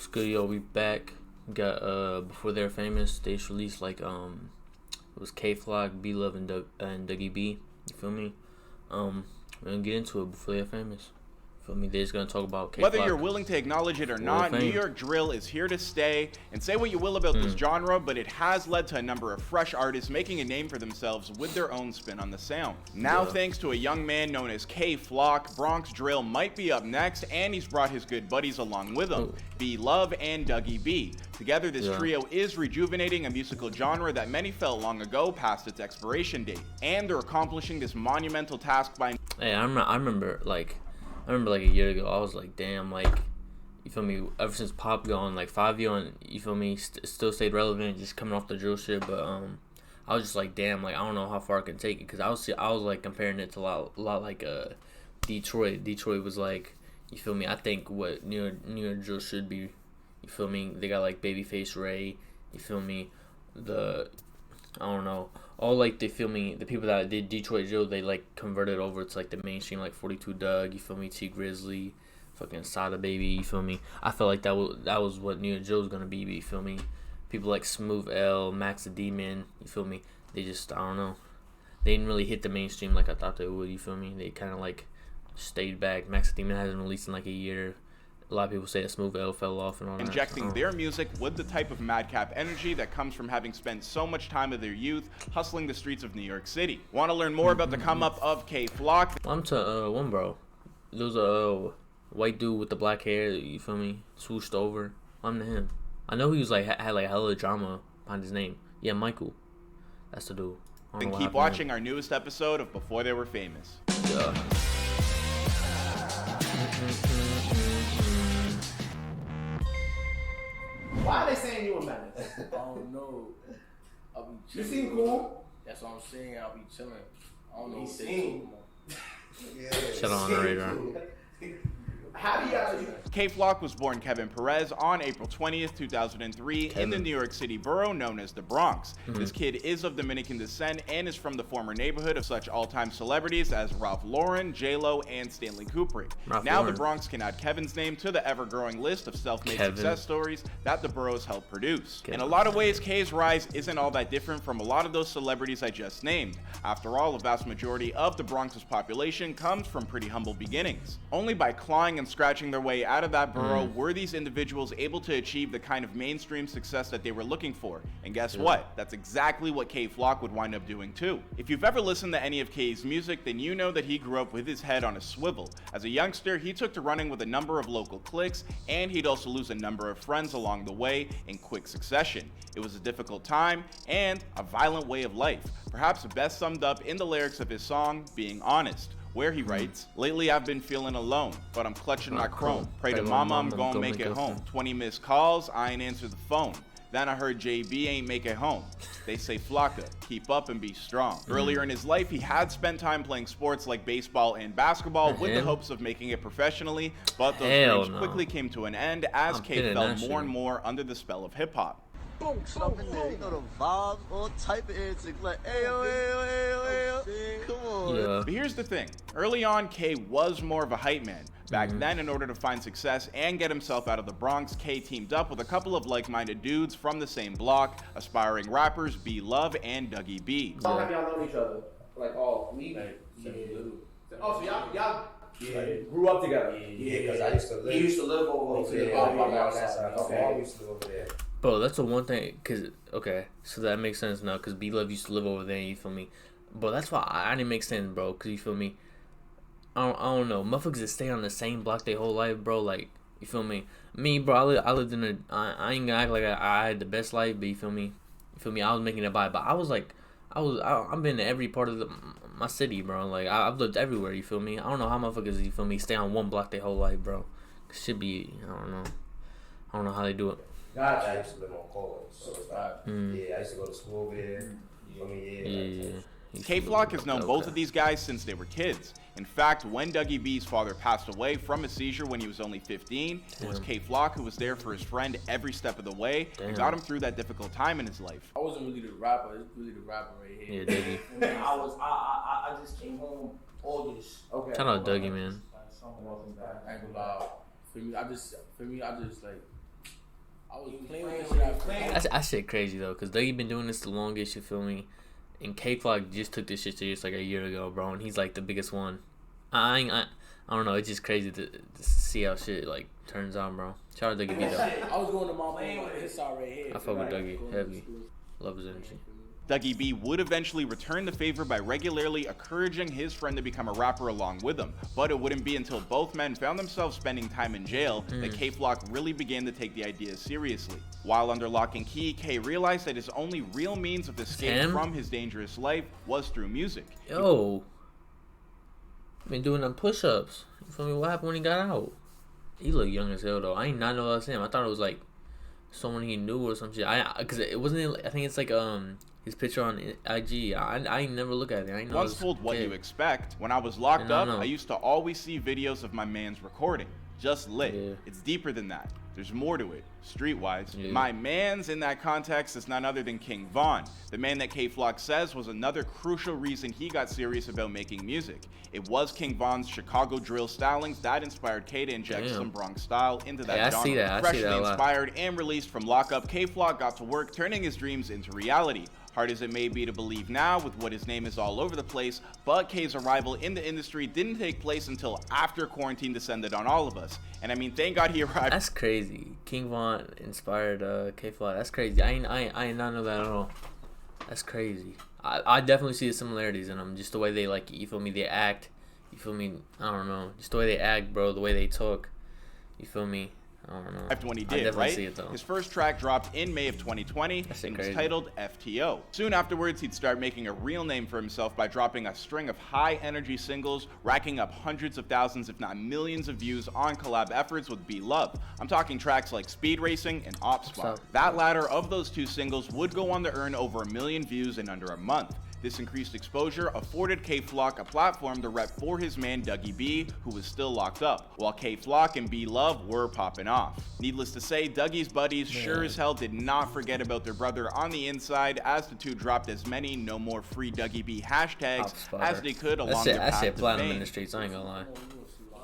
Good, yo, we back. Got before they're famous, they just released like it was K Flock, B Love, and Dougie B. You feel me? We're gonna get into it before they're famous. Feel me? They're just gonna talk about K Flock. Whether you're willing to acknowledge it or not, New York drill is here to stay. And say what you will about this genre, but it has led to a number of fresh artists making a name for themselves with their own spin on the sound. Now, thanks to a young man known as K Flock, Bronx drill might be up next, and he's brought his good buddies along with him, B Love and Dougie B. Together, this trio is rejuvenating a musical genre that many felt long ago past its expiration date. And they're accomplishing this monumental task by... Hey, I remember like a year ago, I was like, damn, like, you feel me, ever since Pop gone, like 5 year on, you feel me, still stayed relevant, just coming off the drill shit, but I was just like, damn, like, I don't know how far I can take it, because I was like comparing it to a lot like Detroit. Detroit was like, you feel me, I think what New York drill should be, you feel me, they got like Babyface Ray, you feel me, I don't know, all like, they feel me, the people that did Detroit drill, they like converted over to like the mainstream, like 42 Doug, you feel me, T Grizzly, fucking Sada Baby, you feel me. I felt like that was what New York drill was gonna be, you feel me. People like Smooth L, Max the Demon, you feel me. They just, I don't know, they didn't really hit the mainstream like I thought they would, you feel me. They kind of like stayed back. Max the Demon hasn't released in like a year. A lot of people say that Smooth L fell off and all that. Injecting their music with the type of madcap energy that comes from having spent so much time of their youth hustling the streets of New York City. Want to learn more about the come up of K Flock? I'm to one bro. There was a white dude with the black hair, you feel me, swooshed over. I'm to him. I know he was like had like hella drama behind his name. Yeah, Michael. That's the dude. Then keep watching our newest episode of Before They Were Famous. Yeah. Why are they saying you a menace? I don't know. I'll be You chilling. seem cool. That's what I'm saying. I'll be chilling. I don't know He what they seem- talking about. Yeah. Shut on the radar. How do y'all? K Flock was born Kevin Perez on April 20th, 2003 in the New York City borough known as the Bronx. This kid is of Dominican descent and is from the former neighborhood of such all-time celebrities as Ralph Lauren, J-Lo, and Stanley Kubrick. Now the Bronx can add Kevin's name to the ever-growing list of self-made success stories that the boroughs help produce. In a lot of ways, K's rise isn't all that different from a lot of those celebrities I just named. After all, a vast majority of the Bronx's population comes from pretty humble beginnings. Only by clawing and scratching their way out of that borough were these individuals able to achieve the kind of mainstream success that they were looking for. And guess what? That's exactly what K Flock would wind up doing too. If you've ever listened to any of K's music, then you know that he grew up with his head on a swivel. As a youngster, he took to running with a number of local cliques, and he'd also lose a number of friends along the way in quick succession. It was a difficult time and a violent way of life, perhaps best summed up in the lyrics of his song, Being Honest, where he writes, "Lately I've been feeling alone, but I'm clutching my chrome. Pray to mama I'm gonna make it home. 20 missed calls, I ain't answer the phone. Then I heard JB ain't make it home. They say Flocka, keep up and be strong." Earlier in his life, he had spent time playing sports like baseball and basketball with the hopes of making it professionally, but those dreams quickly came to an end as K fell more and more under the spell of hip-hop. Boom, up in there, you know the vibes, all type of antics, like ayo, ayo, ayo, ayo. Come on. Yeah. But here's the thing. Early on, K was more of a hype man. Back then, in order to find success and get himself out of the Bronx, K teamed up with a couple of like-minded dudes from the same block, aspiring rappers B Love and Dougie B. How long have y'all known each other? Like all week? Oh, so y'all grew up together? Yeah, because I used to live. He used to live over there. Yeah, Oh, my on God. that side. My mom used to live over there. Bro, that's the one thing, cause okay, so that makes sense now, cause B Love used to live over there, you feel me? But that's why I didn't make sense, bro, cause you feel me? I don't know, motherfuckers that stay on the same block their whole life, bro, like, you feel me? Me, bro, I lived in I ain't gonna act like I had the best life, but you feel me? I was making it by, but I was like, I've been in every part of my city, bro, like, I've lived everywhere, you feel me? I don't know how motherfuckers, you feel me, stay on one block their whole life, bro. Should be, I don't know how they do it. Gotcha. I used to live on Coleman, so it's not. Yeah, I used to go to school over there. You feel me? Yeah. K Flock has known both of these guys since they were kids. In fact, when Dougie B's father passed away from a seizure when he was only 15, it was K Flock who was there for his friend every step of the way and got him through that difficult time in his life. I wasn't really the rapper. It's really the rapper right here. Yeah, Dougie. I just came home August. Okay. Shout out Dougie, man. I ain't gonna lie. For me, I just like I was playing with this shit. That shit crazy though, cause Dougie been doing this the longest. You feel me? And K-Flock just took this shit serious like a year ago, bro, and he's like the biggest one. I don't know. It's just crazy to see how shit like turns on, bro. Shout out Dougie B though. I was going to my playing with his side right here. I fuck with Dougie heavy. Love his energy. Dougie B would eventually return the favor by regularly encouraging his friend to become a rapper along with him, but it wouldn't be until both men found themselves spending time in jail that K-Flock really began to take the idea seriously. While under lock and key, K realized that his only real means of escape from his dangerous life was through music. Yo, been doing them push-ups. You feel me? What happened when he got out? He looked young as hell though. I did not know that was him. I thought it was like someone he knew or some shit. Cause it wasn't. I think it's like his picture on IG. I ain't never look at it. I ain't know. Once told what you expect, when I was locked up, I used to always see videos of my man's recording. Just lit. Yeah. It's deeper than that. There's more to it, streetwise. Yeah. My man's in that context is none other than King Von, the man that K-Flock says was another crucial reason he got serious about making music. It was King Von's Chicago drill stylings that inspired K to inject some Bronx style into that genre. I see that. Freshly inspired and released from lockup, K-Flock got to work turning his dreams into reality. Hard as it may be to believe now with what his name is all over the place, but K's arrival in the industry didn't take place until after quarantine descended on all of us. And I mean, thank God he arrived. That's crazy. King Von inspired K-Flock. That's crazy. I ain't not know that at all. That's crazy. I definitely see the similarities in them. Just the way they like, you feel me, they act. You feel me? I don't know. Just the way they act, bro. The way they talk. You feel me? I don't know. When he did, right? His first track dropped in May of 2020 and was titled FTO. Soon afterwards, he'd start making a real name for himself by dropping a string of high-energy singles, racking up hundreds of thousands, if not millions of views on collab efforts with B Love. I'm talking tracks like Speed Racing and OUSMANE. That latter of those two singles would go on to earn over 1 million views in under a month. This increased exposure afforded K-Flock a platform to rep for his man Dougie B, who was still locked up, while K-Flock and B Love were popping off. Needless to say, Dougie's buddies sure as hell did not forget about their brother on the inside, as the two dropped as many "No More Free Dougie B" hashtags as they could along their path to fame. Platinum in the streets, I ain't gonna lie.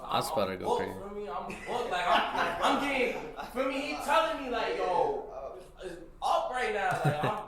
I spotted go crazy. For me, I'm getting, for me, he telling me like, yo, it's up right now, like, I'm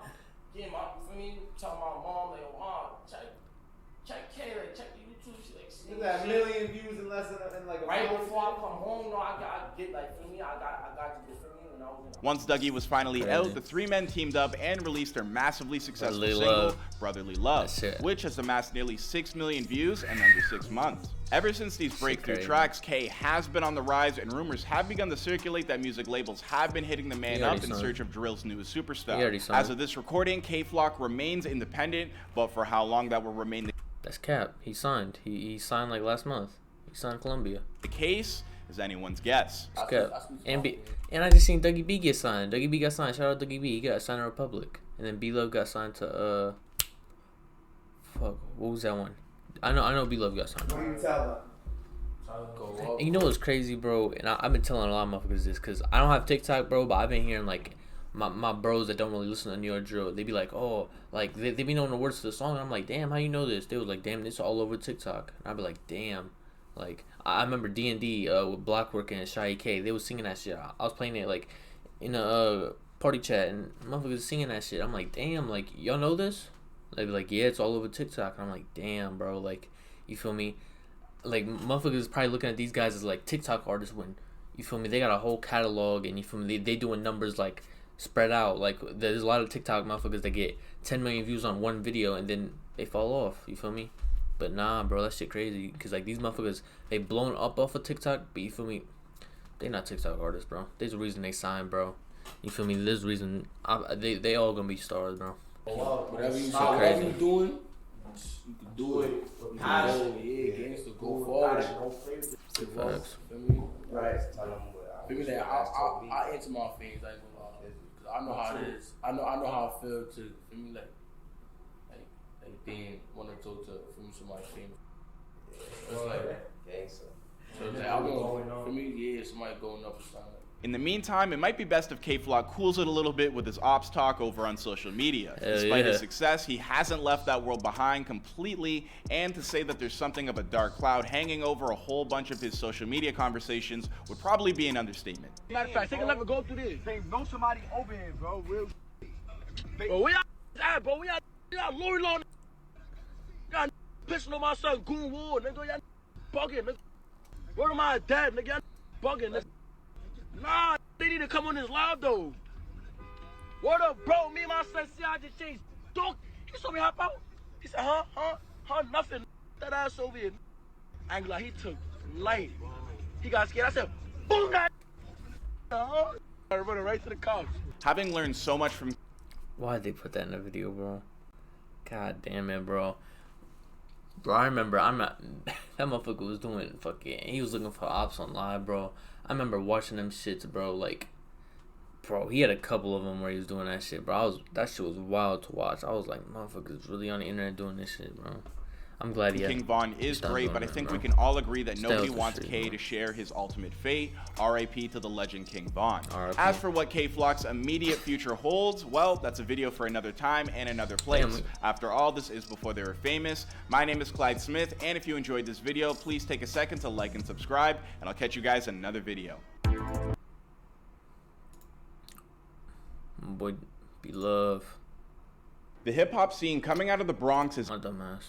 getting my, for me, telling my mom, like, Mom, check K, like, check the YouTube, she like, see that 1 million views in less than like a right before I come home, no, I get, like, for me, I got to get for me when I was in. Once Dougie was finally out, the three men teamed up and released their massively successful single, Brotherly Love, which has amassed nearly 6 million views in under 6 months. Ever since these breakthrough tracks, K has been on the rise, and rumors have begun to circulate that music labels have been hitting the man up in search of drill's newest superstar. As of this recording, K-Flock remains independent, but for how long that will remain that's cap. He signed. He signed like last month. He signed Columbia. The case is anyone's guess. And I just seen Dougie B get signed. Dougie B got signed. Shout out Dougie B. He got signed to Republic. And then B Love got signed to fuck, what was that one? I know B Love got signed. What do you tell them? And you know what's crazy, bro? And I've been telling a lot of motherfuckers this, because I don't have TikTok, bro, but I've been hearing like my bros that don't really listen to New York drill, they be like, oh, like they be knowing the words to the song, and I'm like, damn, how you know this? They was like, damn, it's all over TikTok. And I'd be like, damn. Like I remember D&D with Blockwork and Shy K, they was singing that shit. I was playing it like in a party chat, and motherfuckers singing that shit. I'm like, damn, like y'all know this? They be like, yeah, it's all over TikTok. And I'm like, damn, bro, like, you feel me? Like motherfuckers probably looking at these guys as like TikTok artists when, you feel me, they got a whole catalog, and you feel me, they doing numbers like spread out. Like there's a lot of TikTok motherfuckers that get 10 million views on one video and then they fall off, you feel me? But nah, bro, that shit crazy, because like these motherfuckers, they blown up off of TikTok, but you feel me, they not TikTok artists, bro. There's a reason they signed, bro. You feel me? There's a reason they all gonna be stars, bro. Whatever you doing, you can do it. Gangsta, go forward. Facts. Right. I answer my fans, I ain't gonna lie. Cause I know how it is. I know how I feel to, for me, like being want to talk to somebody famous. It's like gangsta. So it's like, for me, yeah, somebody going up or something. In the meantime, it might be best if K-Flock cools it a little bit with his ops talk over on social media. Despite his success, he hasn't left that world behind completely, and to say that there's something of a dark cloud hanging over a whole bunch of his social media conversations would probably be an understatement. Matter of fact, take a level, go through this. They know somebody over here, bro. Real. Bro, we out, bro. We out Lori Law. Y'all pissing on my son, Goon Ward, nigga. Y'all bugging, nigga. Where am I, dad, nigga? Y'all bugging, nigga. Nah, they need to come on this live, though. What up, bro? Me and my son, see, I just changed. Dog, he saw me hop out. He said, huh, nothing. That ass over here. I ain't gonna lie, he took light. He got scared. I said, boom, that. I running right to the cops. Having learned so much from... Why'd they put that in the video, bro? God damn it, bro. Bro, I remember, that motherfucker was doing fucking, he was looking for ops on live, bro. I remember watching them shits, bro, like, bro, he had a couple of them where he was doing that shit, bro. That shit was wild to watch. I was like, motherfuckers really on the internet doing this shit, bro. I'm glad he King Von is great, but I think we can all agree that nobody wants K to share his ultimate fate. R.I.P. to the legend King Von. As for what K-Flock's immediate future holds, well, that's a video for another time and another place. After all, this is before they were famous. My name is Clyde Smith, and if you enjoyed this video, please take a second to like and subscribe, and I'll catch you guys in another video. Boy, be love. The hip-hop scene coming out of the Bronx is... My dumbass.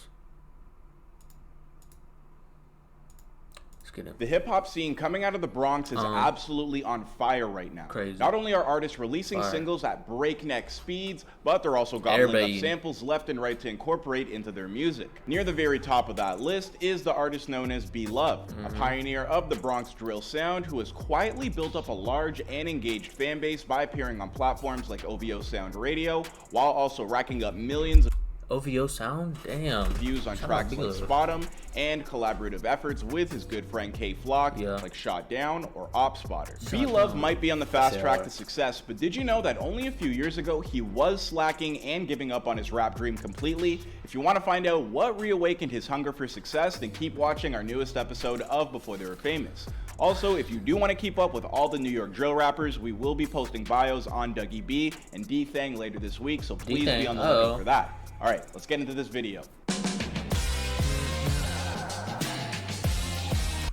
The hip-hop scene coming out of the Bronx is absolutely on fire right now. Crazy. Not only are artists releasing singles at breakneck speeds, but they're also gobbling up samples left and right to incorporate into their music. Near the very top of that list is the artist known as Lovee, a pioneer of the Bronx drill sound who has quietly built up a large and engaged fan base by appearing on platforms like OVO Sound Radio, while also racking up millions of OVO Sound? Damn. Views on tracks like Spot 'em and collaborative efforts with his good friend K-Flock, like Shot Down or Op Spotter. Lovee might be on the fast track to success, but did you know that only a few years ago he was slacking and giving up on his rap dream completely? If you want to find out what reawakened his hunger for success, then keep watching our newest episode of Before They Were Famous. Also, if you do want to keep up with all the New York drill rappers, we will be posting bios on Dougie B and D-Thang later this week, so please be on the lookout for that. Alright, let's get into this video.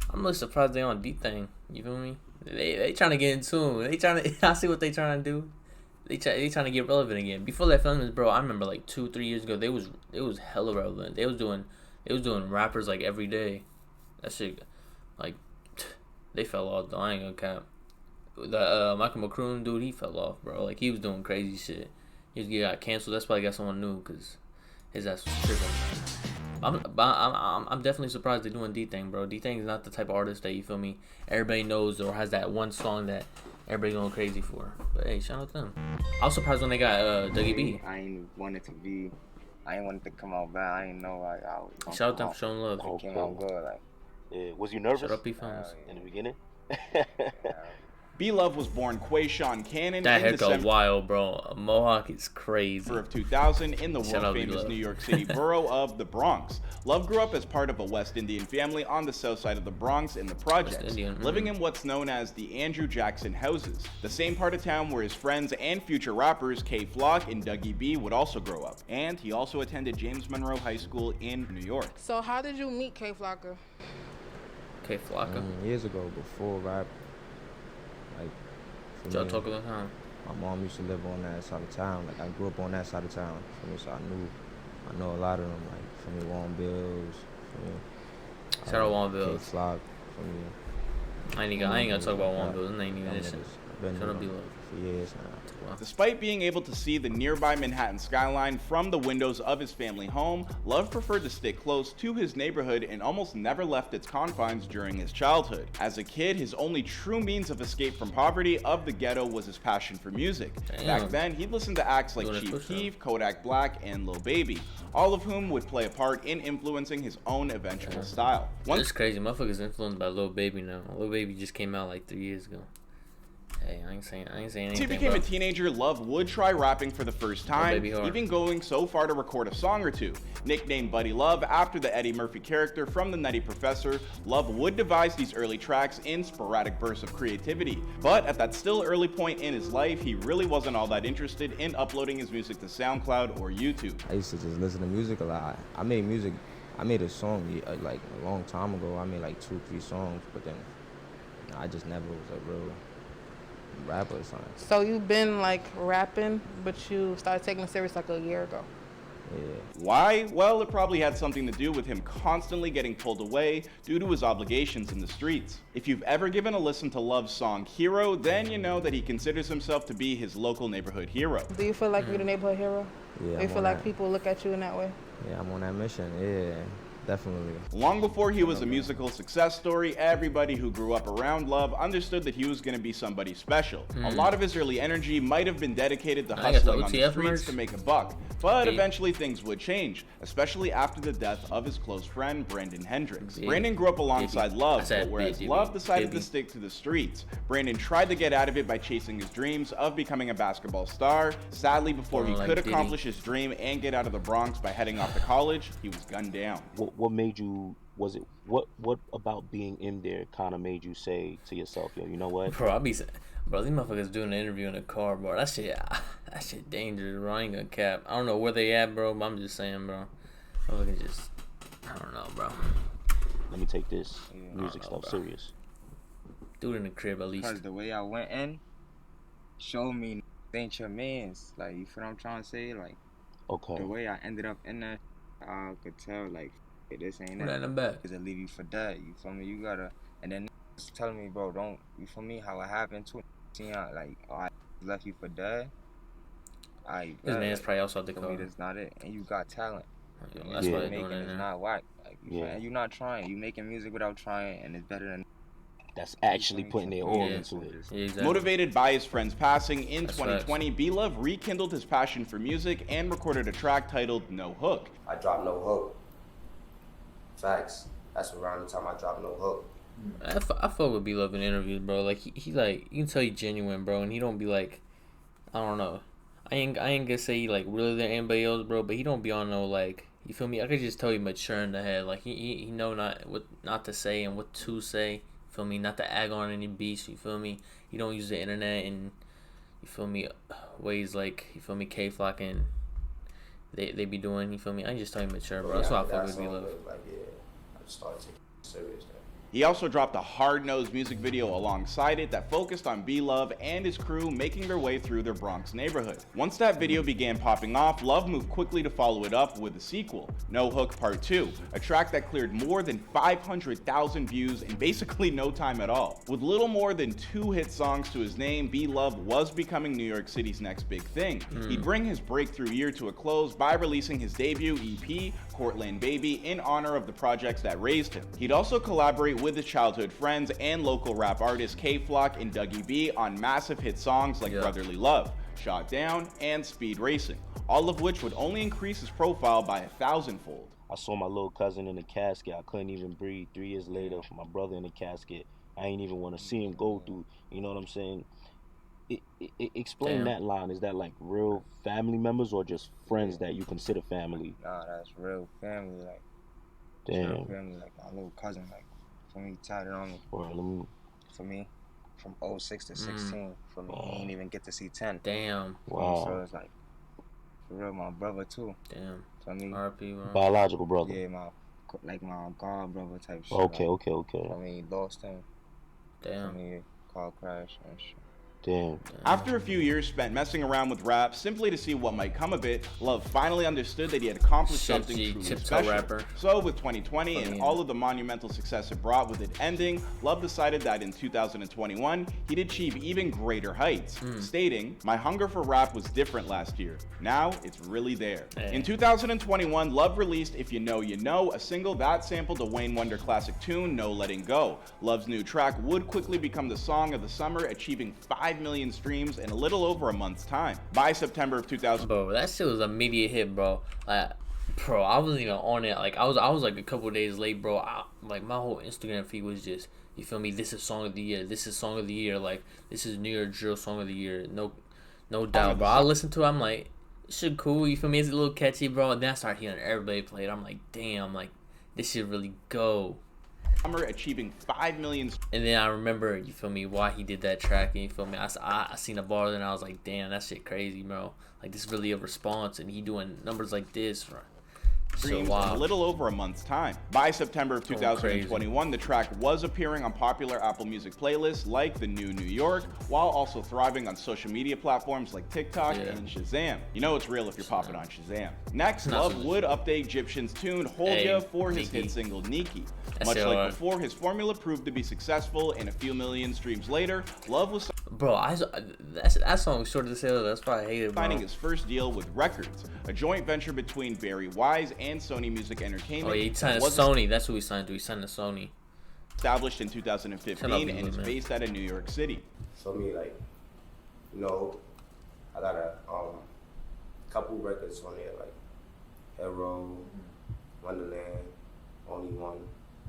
I'm really surprised they on D-Thang. You feel me? They trying to get in tune. I see what they trying to do. They trying to get relevant again. Before that film, bro, I remember like 2-3 years ago, they was hella relevant. They was doing rappers like every day. That shit, like, they fell off though. I ain't gonna cap. The Michael McCroon dude, he fell off, bro. Like, he was doing crazy shit. He got canceled. That's why I got someone new, because his ass was tripping. I'm definitely surprised they're doing D-Thang, bro. D-Thang is not the type of artist that, you feel me, everybody knows or has that one song that everybody going crazy for. But hey, shout out to them. I was surprised when they got Dougie B. I ain't wanted to come out bad. I ain't know, like, I was shout out to them for showing love. It came out good, like. Yeah, was you nervous? Shut up, P-Films. In the beginning? Lovee was born Quayshawn Cannon that in haircut wild, bro. A mohawk is crazy. Of 2000 in the world-famous New York City borough of the Bronx. Lovee grew up as part of a West Indian family on the south side of the Bronx in the projects, living in what's known as the Andrew Jackson houses, the same part of town where his friends and future rappers K-Flock and Dougie B would also grow up. And he also attended James Monroe High School in New York. So how did you meet K-Flocker? K-Flocker? Years ago, before rap. Like, y'all talk all the time. My mom used to live on that side of town. Like, I grew up on that side of town. For me, so I know a lot of them. Like, for me, Warren Bills. For me, shout out Warren Bills. K-Flock. For me. I ain't gonna talk about Warren Bills. I ain't even listen. Shout out B-Love. For years now. Despite being able to see the nearby Manhattan skyline from the windows of his family home, Lovee preferred to stick close to his neighborhood and almost never left its confines during his childhood. As a kid, his only true means of escape from poverty of the ghetto was his passion for music. Back then, he'd listen to acts like Chief Keef, Kodak Black, and Lil Baby, all of whom would play a part in influencing his own eventual style. It's crazy, motherfuckers influenced by Lil Baby now. Lil Baby just came out like 3 years ago. Hey, I ain't saying anything. As he became a teenager, Love would try rapping for the first time, Baby Whore. even going so far to record a song or two. Nicknamed Buddy Love after the Eddie Murphy character from The Nutty Professor, Love would devise these early tracks in sporadic bursts of creativity. But at that still early point in his life, he really wasn't all that interested in uploading his music to SoundCloud or YouTube. I used to just listen to music a lot. I made a song like a long time ago. I made like 2-3 songs, but then I just never was a real rapper or something. So you've been like rapping, but you started taking it serious like a year ago. Yeah. Why? Well, it probably had something to do with him constantly getting pulled away due to his obligations in the streets. If you've ever given a listen to Love's song Hero, then you know that he considers himself to be his local neighborhood hero. Do you feel like you're the neighborhood hero? Yeah. Do you feel like people look at you in that way? Yeah, I'm on that mission. Yeah, definitely. Long before he was a musical success story, everybody who grew up around Love understood that he was going to be somebody special. A lot of his early energy might have been dedicated to hustling on the streets to make a buck, but eventually things would change, especially after the death of his close friend, Brandon Hendricks. Brandon grew up alongside Love, but whereas Love decided to stick to the streets, Brandon tried to get out of it by chasing his dreams of becoming a basketball star. Sadly, before he could accomplish his dream and get out of the Bronx by heading off to college, he was gunned down. What made you, what about being in there kind of made you say to yourself, yo, you know what? Bro, these motherfuckers doing an interview in a car, bro. That shit dangerous, bro. I ain't gonna cap. I don't know where they at, bro, but I'm just saying, bro. I don't know, bro. Let me take this music stuff serious. Do it in the crib at least. Because the way I went in showed me ain't your mans. Like, you feel what I'm trying to say? Like, okay. The way I ended up in that, I could tell, like, hey, this ain't Put that in the it. back. Because it leave you for dead. You feel me? You gotta, and then telling me, bro, don't, you feel me? How it happened too. See how, like, oh, I left you for dead. This man's probably also the car. That's not it. And you got talent. That's why they're doing it. It's not whack. Like, and you're not trying. You making music without trying, and it's better than. That's actually putting their all into it. Yeah, exactly. Motivated by his friend's passing, in 2020, B-Love rekindled his passion for music and recorded a track titled No Hook. I dropped No Hook. Facts. That's around the time I dropped No Hook. I fuck with B-Love in interviews, bro. Like, he like, you can tell he genuine, bro, and he don't be like, I don't know. I ain't gonna say he like really than anybody else, bro, but he don't be on no like, you feel me? I could just tell he mature in the head. Like he know what not to say and what to say. You feel me? Not to ag on any beats. You feel me? He don't use the internet and you feel me ways like you feel me K-Flock and they be doing. You feel me? I just tell him mature, bro. That's why I fuck with B-Love. Like I just started taking it serious. He also dropped a hard-nosed music video alongside it that focused on B-Love and his crew making their way through their Bronx neighborhood. Once that video began popping off, Love moved quickly to follow it up with a sequel, No Hook Part 2, a track that cleared more than 500,000 views in basically no time at all. With little more than 2 hit songs to his name, B-Love was becoming New York City's next big thing. He'd bring his breakthrough year to a close by releasing his debut EP, Cortland Baby, in honor of the projects that raised him. He'd also collaborate with his childhood friends and local rap artists K-Flock and Dougie B on massive hit songs like Brotherly Love, Shot Down, and Speed Racing, all of which would only increase his profile by 1,000-fold. I saw my little cousin in the casket. I couldn't even breathe. 3 years later, my brother in the casket. I ain't even want to see him go through, you know what I'm saying? Explain that line. Is that like real family members or just friends that you consider family? Nah, that's real family. Like, damn. Real family, like my little cousin. Like, for me, tied it on me. For me, from 06 to 16. For me, he didn't even get to see 10. Damn. Wow. So it's like, for real, my brother too. Damn. For me, RP, bro. Biological brother. Yeah, my god brother type shit. Okay, like, okay. I mean, lost him. Damn. For me, car crash and shit. Damn. After a few years spent messing around with rap simply to see what might come of it, Love finally understood that he had accomplished something truly special. Rapper. So with 2020 and all of the monumental success it brought with it ending, Love decided that in 2021, he'd achieve even greater heights, stating, "My hunger for rap was different last year. Now it's really there." In 2021, Love released If You Know, You Know, a single that sampled a Wayne Wonder classic tune, No Letting Go. Love's new track would quickly become the song of the summer, achieving 5 million streams in a little over a month's time. By September of 2000, bro, that shit was an immediate hit, bro. Like, Bro, I wasn't even on it. Like I was like a couple days late, bro. Like my whole Instagram feed was just, you feel me? This is song of the year. This is song of the year. Like this is New York drill song of the year. No doubt, bro. I listened to it. I'm like, this shit cool. You feel me? It's a little catchy, bro. And then I started hearing everybody play it. I'm like, damn, like this should really go. Achieving 5 million. And then I remember, you feel me, why he did that track. And you feel me? I seen the bar and I was like, damn, that shit crazy, bro. Like this is really a response, and he doing numbers like this. Streams in a little over a month's time. By September of 2021, the track was appearing on popular Apple Music playlists like the New York, while also thriving on social media platforms like TikTok and Shazam. You know it's real if you're popping on Shazam. Next, Love would update Egyptian's tune Hold Ya for his hit single Niki. Much like before, his formula proved to be successful, and a few million streams later, Love was that song was short to say. That's why I hate it, bro. Signing his first deal with Records, a joint venture between Barry Wise and Sony Music Entertainment. Oh yeah, he signed to Sony. That's who he signed to. He signed to Sony. Established in 2015 and is based out of New York City. So me, like, you know, I got a couple records on there, like Hero, Wonderland, Only One.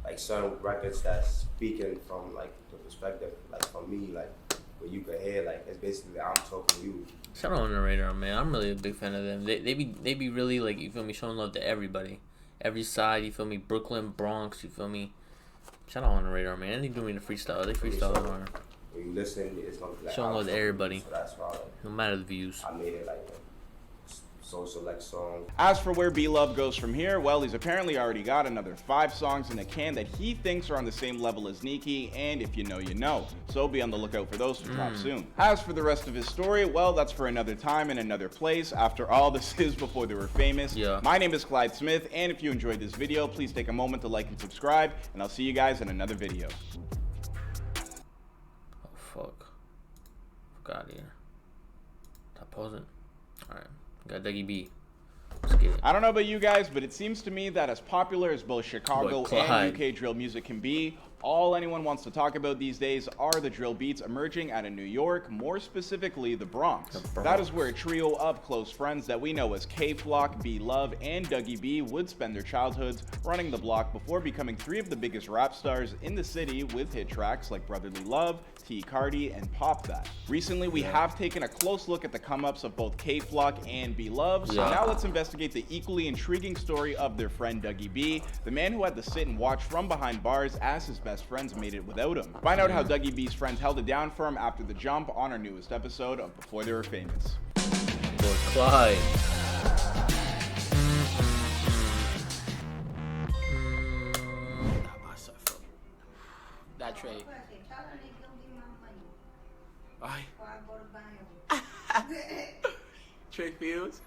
Like certain records that's speaking from like the perspective, like from me, like where you can hear, like it's basically I'm talking to you. Shout out on the radar, man. I'm really a big fan of them. They be really, like, you feel me, showing love to everybody, every side. You feel me, Brooklyn, Bronx. You feel me. Shout out on the radar, man. They doing the freestyle. They freestyle hard. When you listen, it's gonna be like showing love to everybody. So that's why, like, no matter the views. I made it like so select song. As for where B-Love goes from here, well, he's apparently already got another 5 songs in the can that he thinks are on the same level as Niki, and if you know, you know. So be on the lookout for those to drop soon. As for the rest of his story, well, that's for another time and another place. After all, this is before they were famous. Yeah. My name is Clyde Smith, and if you enjoyed this video, please take a moment to like and subscribe, and I'll see you guys in another video. Oh, fuck. Fuck out of here. Stop pausing. Alright. Got Dougie B. Let's get it. I don't know about you guys, but it seems to me that as popular as both Chicago and UK drill music can be, all anyone wants to talk about these days are the drill beats emerging out of New York, more specifically the Bronx. That is where a trio of close friends that we know as K-Flock, B-Love, and Dougie B would spend their childhoods running the block before becoming 3 of the biggest rap stars in the city with hit tracks like Brotherly Love, T. Cardi, and Pop That. Recently, we have taken a close look at the come-ups of both K-Flock and B-Love, so now let's investigate the equally intriguing story of their friend Dougie B, the man who had to sit and watch from behind bars as his best friends made it without him. Find out how Dougie B's friends held it down for him after the jump on our newest episode of Before They Were Famous. Boy, Clyde. That trade. Trick Fields.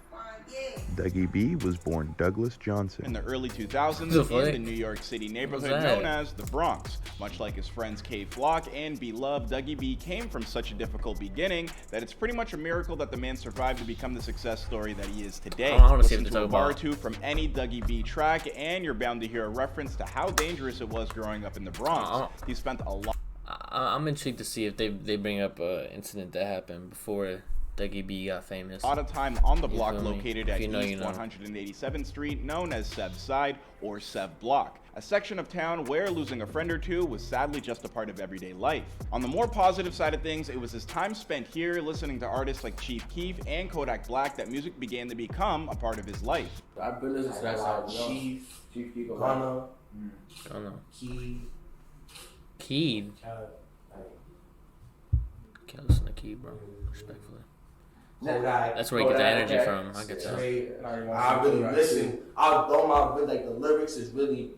Dougie B was born Douglas Johnson in the early 2000s in the New York City neighborhood known as the Bronx. Much like his friends K-Flock and B-Love, Dougie B came from such a difficult beginning that it's pretty much a miracle that the man survived to become the success story that he is today. Listen to a bar or two from any Dougie B track and you're bound to hear a reference to how dangerous it was growing up in the Bronx. He spent a lot. I'm intrigued to see if they bring up an incident that happened before Dougie B got famous. A lot of time on the block located at East 187th Street, known as Sev's Side or Sev Block, a section of town where losing a friend or two was sadly just a part of everyday life. On the more positive side of things, it was his time spent here listening to artists like Chief Keef and Kodak Black that music began to become a part of his life. I've been listening to that side. Chief Keef, Ghana, Keed. Can't listen to Keed, bro. Respectfully. That's where he gets the energy from. I get that. I really listen. I throw my like the lyrics is really.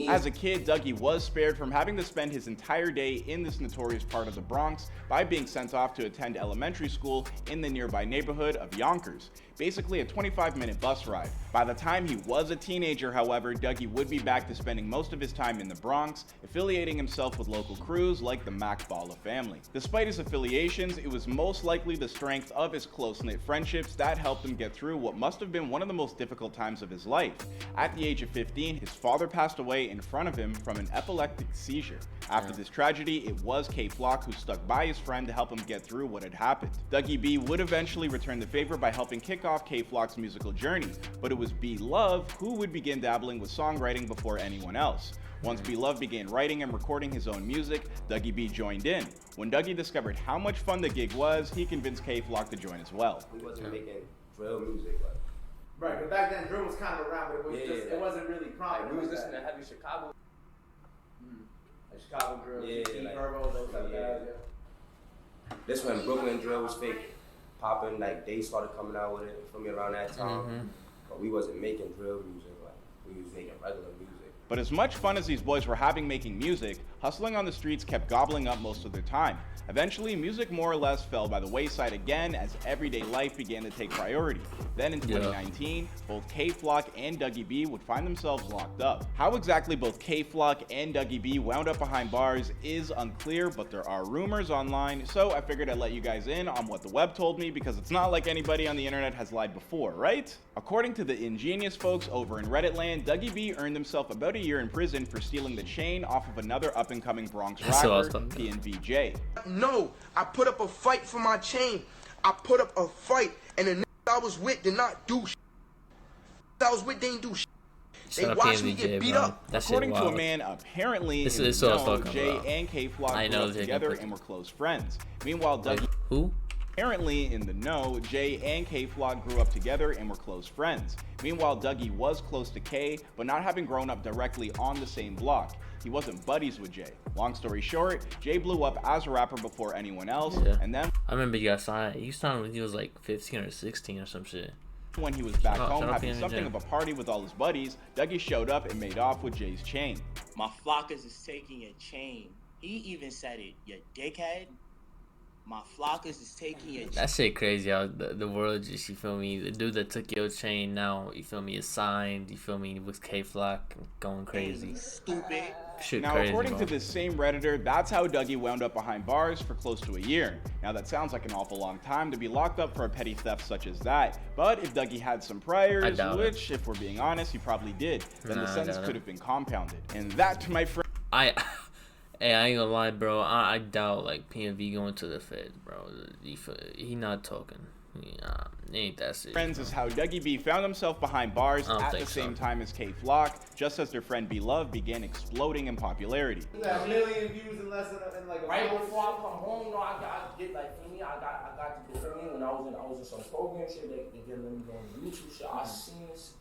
As a kid, Dougie was spared from having to spend his entire day in this notorious part of the Bronx by being sent off to attend elementary school in the nearby neighborhood of Yonkers, basically a 25-minute bus ride. By the time he was a teenager, however, Dougie would be back to spending most of his time in the Bronx, affiliating himself with local crews like the Mac Balla family. Despite his affiliations, it was most likely the strength of his close-knit friendships that helped him get through what must have been one of the most difficult times of his life. At the age of 15, his father passed passed away in front of him from an epileptic seizure. After this tragedy, it was K Flock who stuck by his friend to help him get through what had happened. Dougie B would eventually return the favor by helping kick off K Flock's musical journey, but it was B Love who would begin dabbling with songwriting before anyone else. Once B Love began writing and recording his own music, Dougie B joined in. When Dougie discovered how much fun the gig was, he convinced K Flock to join as well. We wasn't making drill music, like. Right, but back then drill was kind of around, but it wasn't really prominent. We was listening to heavy Chicago. Like Chicago drill, like, Verbo, those type of guys, This when Brooklyn drill was fake popping, like they started coming out with it for me around that time. But we wasn't making drill music, like we was making regular music. But as much fun as these boys were having making music, hustling on the streets kept gobbling up most of their time. Eventually, music more or less fell by the wayside again as everyday life began to take priority. Then in 2019, both K Flock and Dougie B would find themselves locked up. How exactly both K Flock and Dougie B wound up behind bars is unclear, but there are rumors online, so I figured I'd let you guys in on what the web told me because it's not like anybody on the internet has lied before, right? According to the ingenious folks over in Reddit land, Dougie B earned himself about a year in prison for stealing the chain off of another up-and-coming Bronx rapper, PNVJ. No, I put up a fight for my chain. I put up a fight, and the niggas I was with did not do shit. I was with, they didn't do shit. They watched me get beat up. According to a man apparently in the know, Jay and K Flock grew up together and were close friends. Meanwhile, Dougie... Who? Apparently in the know, Jay and K Flock grew up together and were close friends. Meanwhile, Dougie was close to K, but not having grown up directly on the same block. He wasn't buddies with Jay. Long story short, Jay blew up as a rapper before anyone else, and then... I remember you got signed. You signed when he was like 15 or 16 or some shit. When he was back home having something of a party with all his buddies, Dougie showed up and made off with Jay's chain. My flockers is taking your chain. He even said it, you dickhead. My flockers is taking your chain. That shit crazy how the world just, you feel me, the dude that took your chain now, you feel me, is signed, you feel me, with K Flock going crazy. Stupid. Shit now, crazy, according to this same Redditor, that's how Dougie wound up behind bars for close to a year. Now, that sounds like an awful long time to be locked up for a petty theft such as that, but if Dougie had some priors, which, if we're being honest, he probably did, then the sentence could have been compounded. And that, my friend... Hey, I ain't gonna lie, bro. I doubt like PNV going to the feds, bro. He not talking. Ain't that serious. Friends is how Dougie B found himself behind bars at the same time as K Flock, just as their friend B Love began exploding in popularity. A million views in less than like a right before I come home, no, I get like for me, I got to do for me when I was in some program shit. They get me on YouTube shit. I seen this.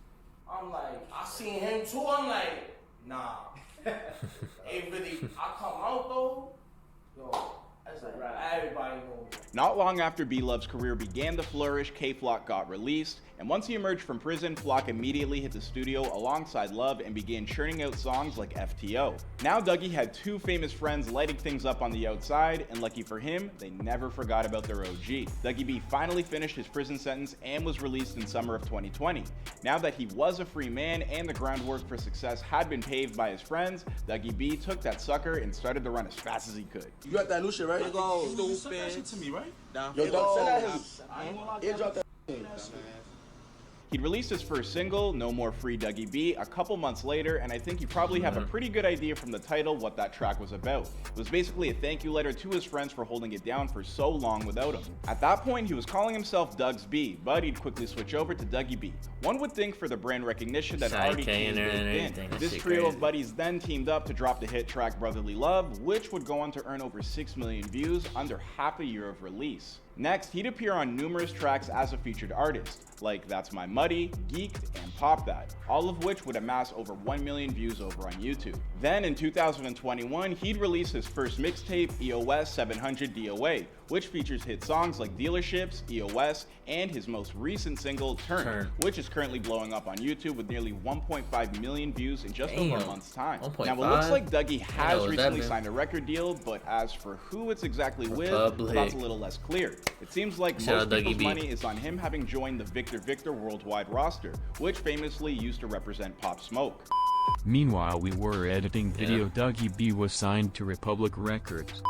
I'm like, I seen him too. I'm like, nah. It really, I come out though, yo, that's like everybody knows. Not long after B Love's career began to flourish, K Flock got released, and once he emerged from prison, Flock immediately hit the studio alongside Love and began churning out songs like FTO. Now Dougie had two famous friends lighting things up on the outside, and lucky for him, they never forgot about their OG. Dougie B finally finished his prison sentence and was released in summer of 2020. Now that he was a free man and the groundwork for success had been paved by his friends, Dougie B took that sucker and started to run as fast as he could. You got that new shit, right? You sent that shit to me, right? Yo, Doug, send that him. He dropped that shit. He'd released his first single, No More Free Dougie B, a couple months later, and I think you probably have a pretty good idea from the title what that track was about. It was basically a thank you letter to his friends for holding it down for so long without him. At that point, he was calling himself Dougs B, but he'd quickly switch over to Dougie B. One would think for the brand recognition that already came in. This trio of buddies then teamed up to drop the hit track Brotherly Love, which would go on to earn over 6 million views under half a year of release. Next, he'd appear on numerous tracks as a featured artist, like That's My Muddy, Geeked, and Pop That, all of which would amass over 1 million views over on YouTube. Then in 2021, he'd release his first mixtape, EOS 700 DOA, which features hit songs like Dealerships, EOS, and his most recent single, Turn, which is currently blowing up on YouTube with nearly 1.5 million views in just over a month's time. Now, it looks like Dougie has recently signed a record deal, but as for who it's exactly with, that's a little less clear. It seems like most people's money is on him having joined the Victor Victor worldwide roster, which famously used to represent Pop Smoke. Meanwhile, we were editing video. Dougie B was signed to Republic Records.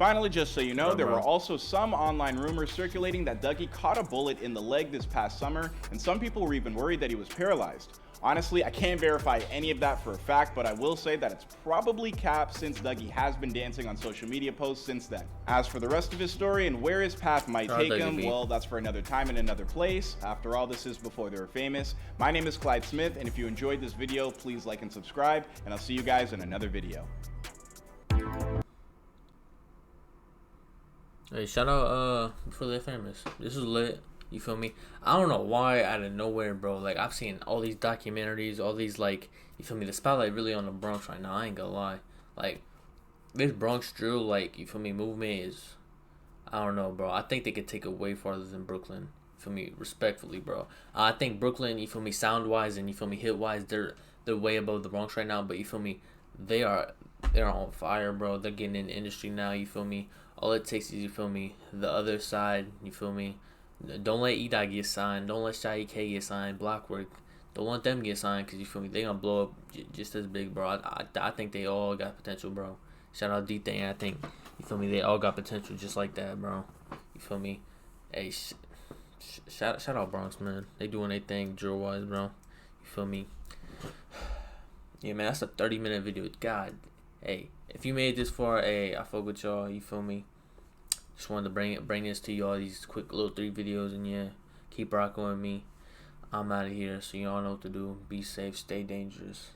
Finally, just so you know, there were also some online rumors circulating that Dougie caught a bullet in the leg this past summer, and some people were even worried that he was paralyzed. Honestly, I can't verify any of that for a fact, but I will say that it's probably cap since Dougie has been dancing on social media posts since then. As for the rest of his story and where his path might take him, well, that's for another time and another place. After all, this is before they were famous. My name is Clyde Smith, and if you enjoyed this video, please like and subscribe, and I'll see you guys in another video. Hey, shout out before they're famous. This is lit. You feel me? I don't know why out of nowhere, bro. Like, I've seen all these documentaries, all these, like, you feel me? The spotlight really on the Bronx right now. I ain't gonna lie. Like, this Bronx drill, like, you feel me, movement is, I don't know, bro. I think they could take it way farther than Brooklyn. You feel me? Respectfully, bro. I think Brooklyn, you feel me, sound-wise and, you feel me, hit-wise, they're way above the Bronx right now. But, you feel me, they're on fire, bro. They're getting in the industry now, you feel me? All it takes is, you feel me, the other side, you feel me? Don't let E-Dot get signed. Don't let Shy K get signed. Blockwork. Don't let them get signed because, you feel me, they gonna blow up just as big, bro. I think they all got potential, bro. Shout out D-Thing. I think, you feel me, they all got potential just like that, bro. You feel me? Hey, shout out Bronx, man. They doing their thing drill-wise, bro. You feel me? Yeah, man, that's a 30-minute video. God, hey, if you made this far, hey, I fuck with y'all. You feel me? Just wanted to bring this to y'all, these quick little 3 videos, and yeah, keep rocking with me. I'm out of here, so y'all know what to do. Be safe, stay dangerous.